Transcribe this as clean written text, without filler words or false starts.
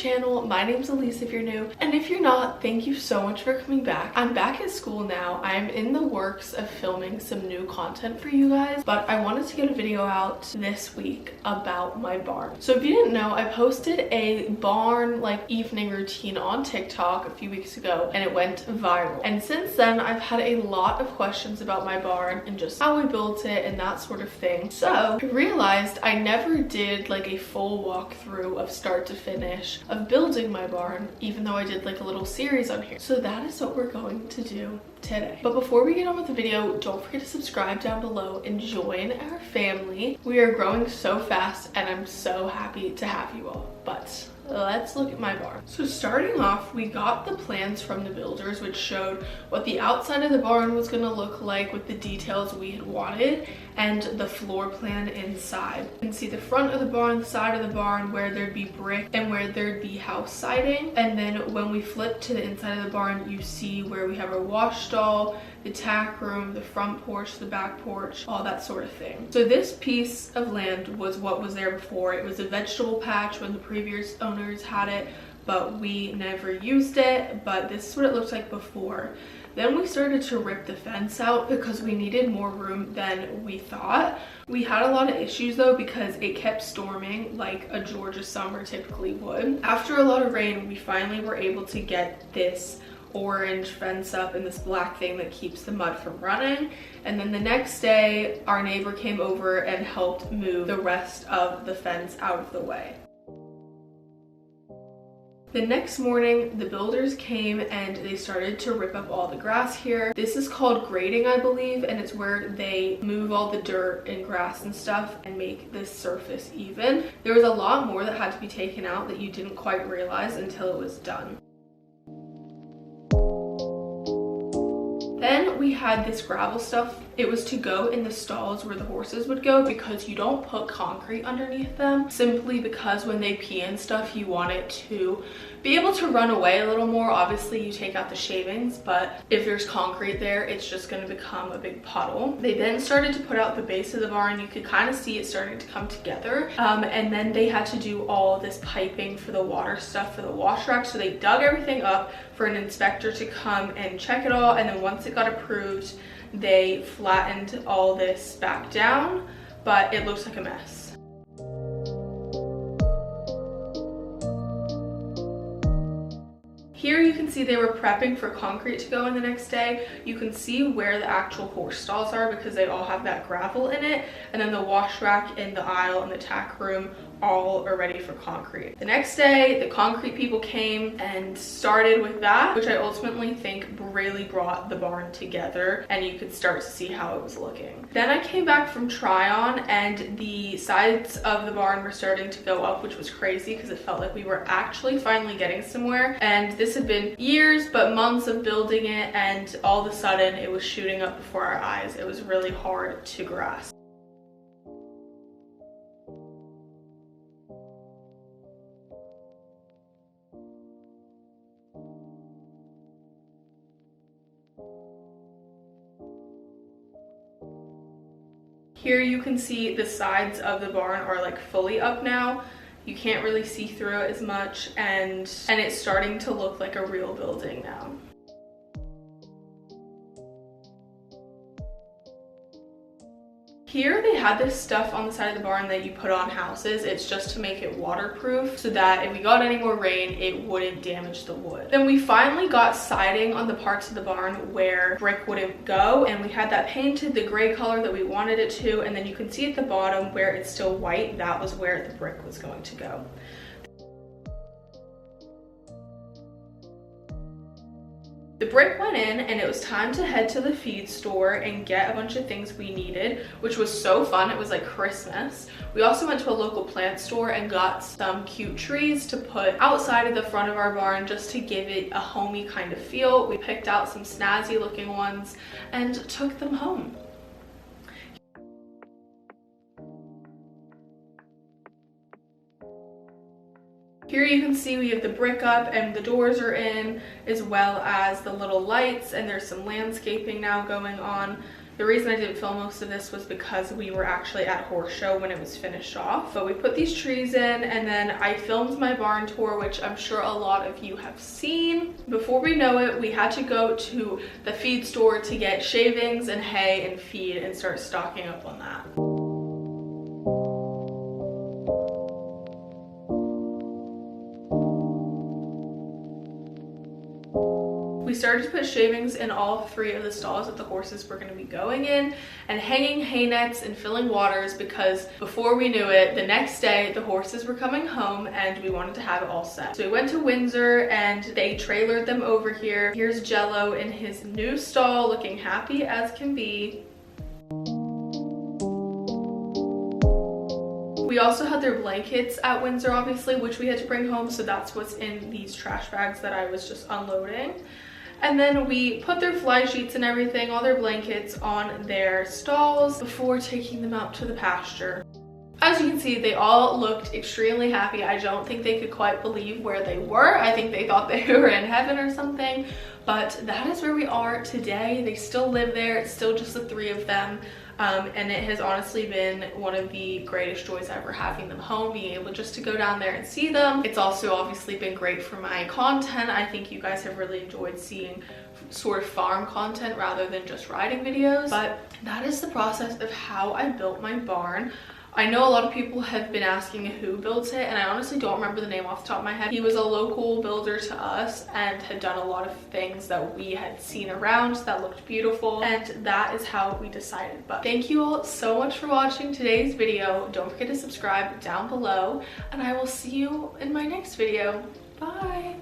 channel. My name's Elise if you're new, and if you're not, thank you so much for coming back. I'm back at school now. I'm in the works of filming some new content for you guys, but I wanted to get a video out this week about my barn. So if you didn't know, I posted a barn like evening routine on TikTok a few weeks ago and it went viral. And since then, I've had a lot of questions about my barn and just how I built it and that sort of thing. So I realized I never did like a full walkthrough of start to finish of building my barn, even though I did like a little series on here. So that is what we're going to do today. But before we get on with the video, don't forget to subscribe down below and join our family. We are growing so fast and I'm so happy to have you all. But let's look at my barn. So starting off, we got the plans from the builders, which showed what the outside of the barn was going to look like with the details we had wanted and the floor plan inside. You can see the front of the barn, the side of the barn, where there'd be brick and where there'd be house siding. And then when we flip to the inside of the barn, you see where we have our wash stall, the tack room, the front porch, the back porch, all that sort of thing. So this piece of land was what was there before. It was a vegetable patch when the previous owners had it, but we never used it. But this is what it looked like before. Then we started to rip the fence out because we needed more room than we thought. We had a lot of issues though because it kept storming like a Georgia summer typically would. After a lot of rain, we finally were able to get this orange fence up and this black thing that keeps the mud from running. And then the next day, our neighbor came over and helped move the rest of the fence out of the way. The next morning, the builders came and they started to rip up all the grass here. This is called grading, I believe, and it's where they move all the dirt and grass and stuff and make this surface even. There was a lot more that had to be taken out that you didn't quite realize until it was done. Then we had this gravel stuff. It was to go in the stalls where the horses would go because you don't put concrete underneath them, simply because when they pee and stuff, you want it to be able to run away a little more. Obviously, you take out the shavings, but if there's concrete there, it's just going to become a big puddle. They then started to put out the base of the barn. You could kind of see it starting to come together. And then they had to do all this piping for the water stuff for the wash rack. So they dug everything up for an inspector to come and check it all. And then once it got approved, they flattened all this back down, but it looks like a mess. Here you can see they were prepping for concrete to go in the next day. You can see where the actual horse stalls are because they all have that gravel in it. And then the wash rack in the aisle and the tack room all are ready for concrete. The next day, the concrete people came and started with that, which I ultimately think really brought the barn together and you could start to see how it was looking. Then I came back from try-on and the sides of the barn were starting to go up, which was crazy because it felt like we were actually finally getting somewhere. And this had been years, but months of building it, and all of a sudden it was shooting up before our eyes. It was really hard to grasp. Here you can see the sides of the barn are like fully up now. You can't really see through it as much, and it's starting to look like a real building now. Here they had this stuff on the side of the barn that you put on houses. It's just to make it waterproof so that if we got any more rain, it wouldn't damage the wood. Then we finally got siding on the parts of the barn where brick wouldn't go, and we had that painted the gray color that we wanted it to, and then you can see at the bottom where it's still white, that was where the brick was going to go. The brick went in and it was time to head to the feed store and get a bunch of things we needed, which was so fun. It was like Christmas. We also went to a local plant store and got some cute trees to put outside of the front of our barn just to give it a homey kind of feel. We picked out some snazzy looking ones and took them home. Here you can see we have the brick up and the doors are in, as well as the little lights, and there's some landscaping now going on. The reason I didn't film most of this was because we were actually at horse show when it was finished off. But we put these trees in, and then I filmed my barn tour, which I'm sure a lot of you have seen. Before we know it, we had to go to the feed store to get shavings and hay and feed and start stocking up on that. We started to put shavings in all 3 of the stalls that the horses were going to be going in, and hanging hay nets and filling waters, because before we knew it, the next day the horses were coming home and we wanted to have it all set. So we went to Windsor and they trailered them over here. Here's Jello in his new stall looking happy as can be. We also had their blankets at Windsor, obviously, which we had to bring home, so that's what's in these trash bags that I was just unloading. And then we put their fly sheets and everything, all their blankets, on their stalls before taking them out to the pasture. As you can see, they all looked extremely happy. I don't think they could quite believe where they were. I think they thought they were in heaven or something, but that is where we are today. They still live there. It's still just the 3 of them. And it has honestly been one of the greatest joys ever, having them home, being able just to go down there and see them. It's also obviously been great for my content. I think you guys have really enjoyed seeing sort of farm content rather than just riding videos. But that is the process of how I built my barn. I know a lot of people have been asking who built it, and I honestly don't remember the name off the top of my head. He was a local builder to us and had done a lot of things that we had seen around that looked beautiful, and that is how we decided. But thank you all so much for watching today's video. Don't forget to subscribe down below, and I will see you in my next video. Bye!